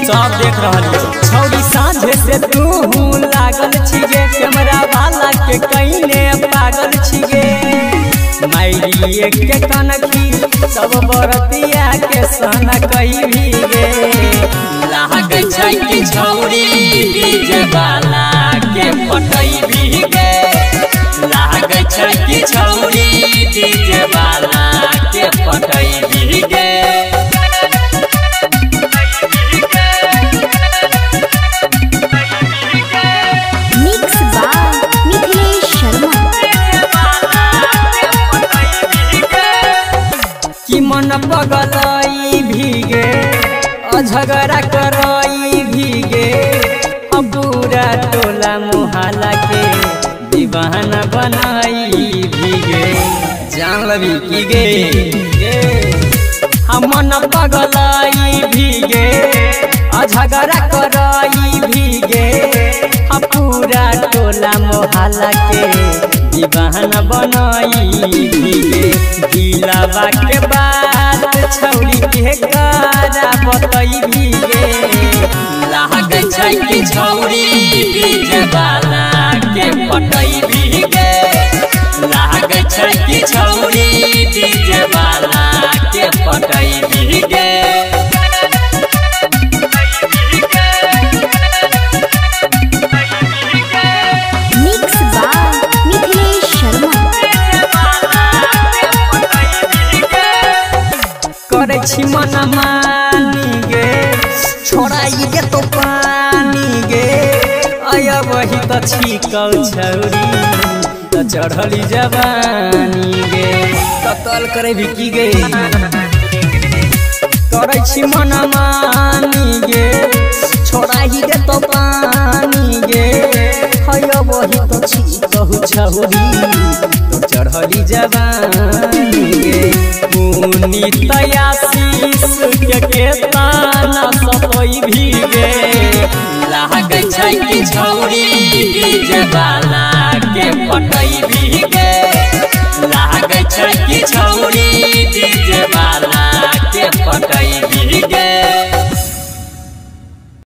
सब देख रही छौरी साँझे से तू लागल छिगे कैमरा वाला के कईने पागल छिगे मायरिए के कनखी सब बरतिया के सन कई भीगे लाग छै कि छौरी डीजे वाला के पटई भीगे लाग छै कि छौरी डीजे वाला के पटई भीगे मन पगलई भीगे झगड़ा करई भीगे पूरा टोला मोहल्ला के दीवाना बनाई भीगे जान लबी की गे हम मन पगलई भीगे झगड़ा करई भीगे पूरा टोला मोहल्ला के दीवाना बनाई भीगे दिलावा के बात छौरी के करा बतई भीगे लाग छै कि छौरी डीजे वाला के पटई भीगे लाग छै कि छौरी डीजे वाला के पटई भीगे करे छी मन मानी गे छोड़ाई के तो पानी गे आया वही तो छीकौ छौरी तो चढ़ली जवानी गे कतल करे भी की गे करे छी मन मानी गे छोड़ाई के तो पानी गे आया वही तो छीकौ छौरी तो चढ़ली जवानी गे मुनी तयासीस के ताना सपई भीगे लाग छै कि छौरी डीजे वाला के पटई भीगे लाग छै कि छौरी डीजे वाला के पटई